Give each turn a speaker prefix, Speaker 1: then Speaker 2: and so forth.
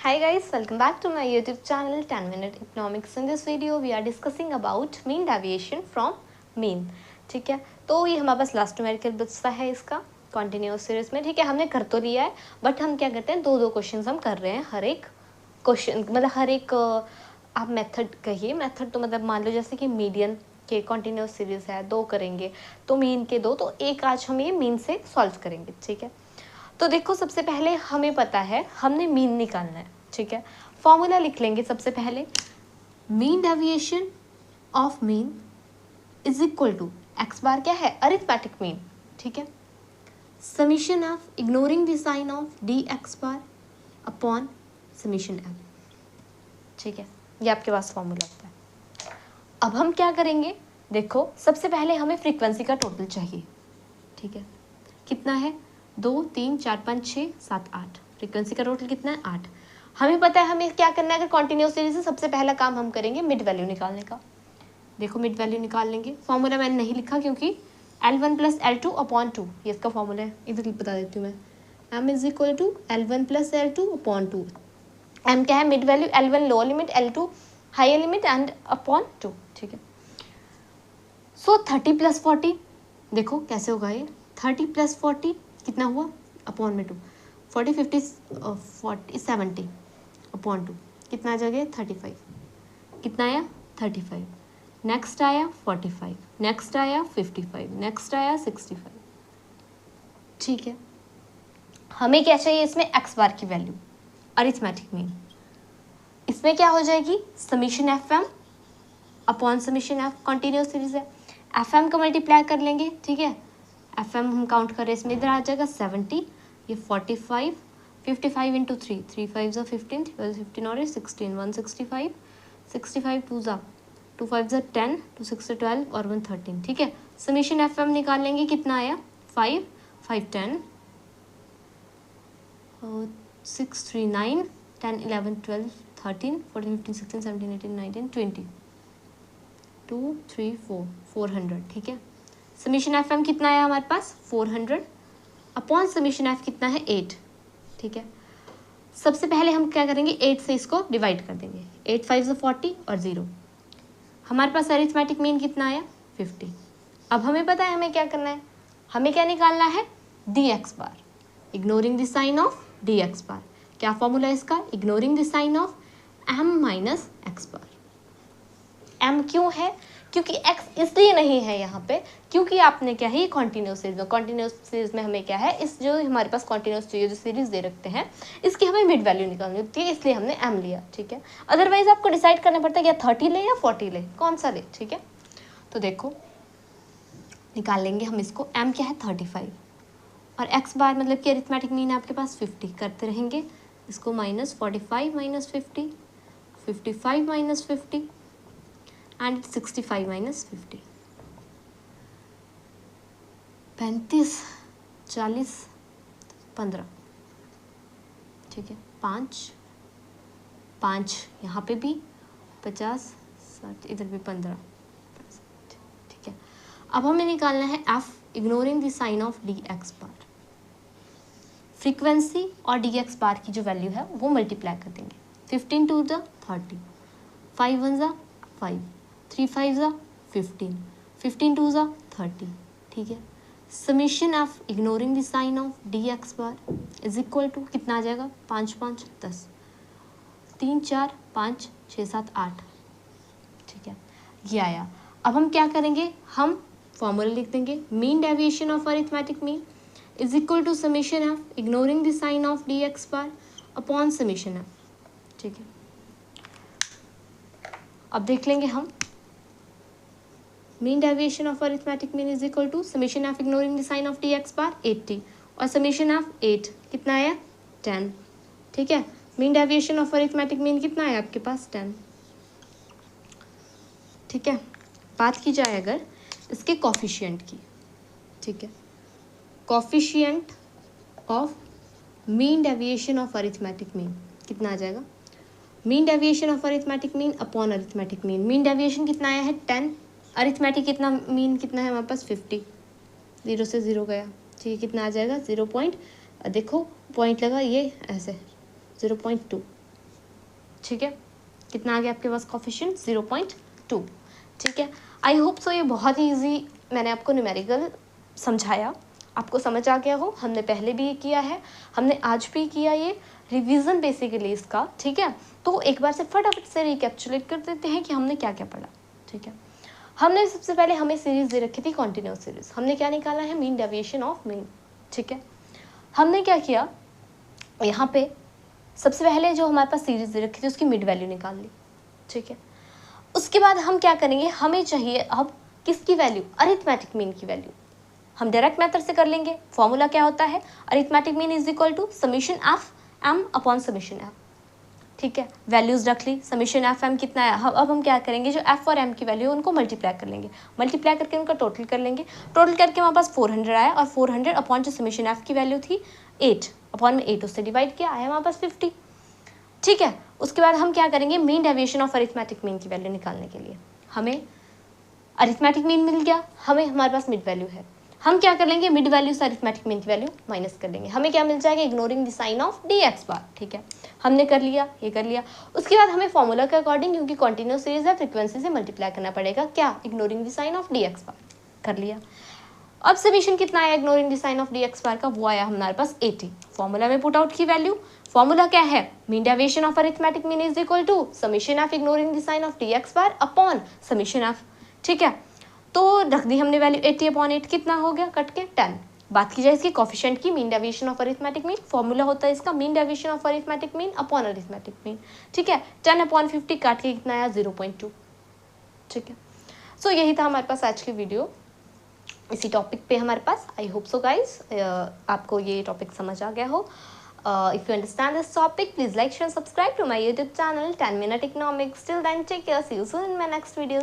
Speaker 1: Hi guys, welcome back to my YouTube channel 10 Minute Economics. In this video we are discussing about mean deviation from mean. ठीक है, तो ये हमारे पास last numerical बचता है इसका कंटिन्यूअस सीरीज में. ठीक है, हमने कर तो लिया है बट हम क्या करते हैं, दो क्वेश्चंस हम कर रहे हैं हर एक क्वेश्चन, मतलब हर एक आप मेथड कहिए. मेथड तो मतलब मान लो जैसे कि मीडियन के कंटिन्यूअस सीरीज है, दो करेंगे तो मीन के दो, तो एक आज हम ये मीन से सॉल्व करेंगे. ठीक है, तो देखो सबसे पहले हमें पता है हमने मीन निकालना है. ठीक है, फॉर्मूला लिख लेंगे सबसे पहले. Mean deviation of mean is equal to x bar क्या है, अरिथमेटिक मीन. ठीक है, summation of ignoring the sign of D x bar upon summation F. ठीक है, ये आपके पास फॉर्मूला होता है. अब हम क्या करेंगे, देखो सबसे पहले हमें फ्रीक्वेंसी का टोटल चाहिए. ठीक है, कितना है, 2 3 4 5 6 7 8. फ्रीक्वेंसी का टोटल कितना है, 8. हमें पता है हमें क्या करना है. अगर कॉन्टिन्यूस सीरीज से सबसे पहला काम हम करेंगे मिड वैल्यू निकालने का. देखो मिड वैल्यू निकाल लेंगे. फॉर्मूला मैंने नहीं लिखा क्योंकि L1 प्लस L2 अपॉन 2 ये इसका फॉर्मूला है. इधर बता देती हूँ मैं. M is equal to L1 plus L2 upon 2. M क्या है, mid value. L1 lower limit, L2 higher limit and upon 2. ठीक है, सो 30 प्लस 40. देखो कैसे होगा ये, 30 प्लस 40 कितना हुआ, अपॉन में 2. 40 50 40 70 अपॉन 2 कितना आ जाएगा, 35. कितना आया, 35. नेक्स्ट आया 45, नेक्स्ट आया 55, नेक्स्ट आया 65. ठीक है, हमें क्या चाहिए इसमें, एक्स बार की वैल्यू, अरिथमेटिक मीन. इसमें क्या हो जाएगी, summation F M upon summation F. Continuous series है, एफ एम का मल्टीप्लाई कर लेंगे. ठीक है, एफ एम हम काउंट करें, इसमें इधर आ जाएगा 70, ये 45, 55 इंटू 3, 3 5 ज़ा 15, 3 15 और 16, 165, 65 2 ज़ा 2 5 ज़ा 10, 2 6 ज़ा 12 और 1 13. ठीक है, समीशन एफ एम निकाल लेंगे. कितना आया, 5 5 10 6 3 9 10 11 12 13 14 15 16 17 18 19 20 2 3 4 400. ठीक है, समीशन एफ एम कितना आया हमारे पास, 400 अपॉन समीशन एफ कितना है, 8. ठीक है, सबसे पहले हम क्या करेंगे, 8 से इसको डिवाइड कर देंगे. 8 5 ज़ा 40 और 0. हमारे पास अरिथमेटिक मीन कितना आया, 50. अब हमें पता है हमें क्या करना है, हमें क्या निकालना है, d x bar, ignoring the sign of D x bar. क्या फॉर्मूला है इसका, ignoring the sign of M minus x bar. M क्यों है, क्योंकि एक्स इसलिए नहीं है यहाँ पे क्योंकि आपने क्या है, ये कॉन्टिन्यूस सीरीज में, कॉन्टिन्यूस सीरीज में हमें क्या है, इस जो हमारे पास कॉन्टिन्यूस जो सीरीज दे रखते हैं इसकी हमें मिड वैल्यू निकालनी होती है, इसलिए हमने एम लिया. ठीक है, अदरवाइज आपको डिसाइड करना पड़ता है या 30 ले या 40 ले, कौन सा ले. ठीक है, तो देखो निकाल लेंगे हम इसको. एम क्या है, 35 और एक्स बार मतलब कि अरिथमेटिक मीन आपके पास 50. करते रहेंगे इसको, minus 45 minus 50, 55 minus 50 and 65 minus 50. 35 40 15. ठीक है, 5 5 यहाँ पे भी 50 60, इधर भी 15. ठीक है, अब हमें निकालना है F ignoring the sign of D x bar. Frequency और डी एक्स बार की जो वैल्यू है वो मल्टीप्लाई कर देंगे. 15 2 ज़ा 30, 5 1 ज़ा 5, 3 5 ज़ा 15, 15 2 ज़ा 30. ठीक है, summation of ignoring the sign of D x bar is equal to कितना आ जाएगा, 5 5 10, 3 4 5 6 7 8. ठीक है, ये आया. अब हम क्या करेंगे, हम फॉर्मूला लिख देंगे. Mean deviation of arithmetic mean is equal to summation of ignoring the sign of D x bar upon summation of. ठीक है, अब देख लेंगे हम. Mean deviation of arithmetic mean is equal to summation of ignoring the sign of D x bar 80 और summation of 8 कितना आया, 10. ठीक है, mean deviation of arithmetic mean कितना आया आपके पास, 10. ठीक है, बात की जाए अगर इसके कॉफिशिएंट की. ठीक है, coefficient of mean deviation of arithmetic mean कितना आ जाएगा, mean deviation of arithmetic mean upon arithmetic mean. Mean deviation कितना आया है, 10. अरिथमेटिक कितना, मीन कितना है हमारे पास, 50. 0 से 0 गया. ठीक है, कितना आ जाएगा, 0 पॉइंट, देखो पॉइंट लगा ये ऐसे 0.2. ठीक है, कितना आ गया आपके पास कोफिशिएंट 0.2। ठीक है, आई होप सो ये बहुत ही ईजी मैंने आपको न्यूमेरिकल समझाया, आपको समझ आ गया हो। हमने पहले भी ये किया है, हमने आज भी किया, ये रिवीजन बेसिकली इसका। ठीक है, तो एक बार से फटाफट से रिकैप्चुलेट कर देते हैं कि हमने क्या क्या पढ़ा। ठीक है, हमने सबसे पहले हमें सीरीज दे रखी थी कॉन्टिन्यूस सीरीज, हमने क्या निकाला है, मीन डेविएशन ऑफ मीन। ठीक है, हमने क्या किया, यहाँ पे सबसे पहले जो हमारे पास सीरीज दे रखी थी उसकी मिड वैल्यू निकाल ली। ठीक है, उसके बाद हम क्या करेंगे, हमें चाहिए अब किसकी वैल्यू, अरिथमेटिक मीन की वैल्यू। हम डायरेक्ट मेथड से कर लेंगे। फॉर्मूला क्या होता है, arithmetic mean is equal to summation F M upon summation F. ठीक है, वैल्यूज रख ली, समीशन एफ एम कितना है, अब हम क्या करेंगे, जो एफ और एम की वैल्यू है उनको मल्टीप्लाई कर लेंगे, मल्टीप्लाई करके उनका टोटल कर लेंगे। टोटल करके हमारे पास 400 आया, और 400 अपॉन जो समीशन एफ की वैल्यू थी 8 अपॉन में 8 उससे डिवाइड किया, आया हमारे पास 50। ठीक है, उसके बाद हम क्या करेंगे, mean deviation of arithmetic mean की वैल्यू निकालने के लिए हमें अरिथमेटिक मीन मिल गया, हमें हमारे पास मिड वैल्यू है, हम क्या कर लेंगे, मिड वैल्यू से अरिथमेटिक मीन की वैल्यू माइनस कर लेंगे, हमें क्या मिल जाएगा, ignoring the sign of D x bar. ठीक है, हमने कर लिया, ये कर लिया। उसके बाद हमें फॉर्मूला के अकॉर्डिंग, क्योंकि कॉन्टिन्यूस सीरीज है, फ्रीक्वेंसी से मल्टीप्लाई करना पड़ेगा, क्या, ignoring the sign of D x bar, कर लिया। अब समीशन कितना आया ignoring the sign of D x bar का, वो आया हमारे पास 80। फॉर्मूला में पुट आउट की वैल्यू, फॉर्मूला क्या है, mean deviation of arithmetic mean is equal to summation f ignoring the sign of D x bar upon summation F. ठीक है, तो रख दी हमने वैल्यू 80 अपॉन 8, कितना हो गया, कट के 10। बात की जाए इसकी कोफिशिएंट की, mean deviation of arithmetic mean, formula होता है इसका mean deviation of arithmetic mean upon arithmetic mean. ठीक है, 10 अपॉन 50 काट के कितना आया, 0.2। ठीक है, सो यही था हमारे पास आज की वीडियो इसी टॉपिक पे हमारे पास। आई होप सो गाइज आपको ये टॉपिक समझ आ गया हो। If you understand this topic, please like share subscribe to my YouTube channel 10 Minute Economics. Till then, take care, see you soon in my next video.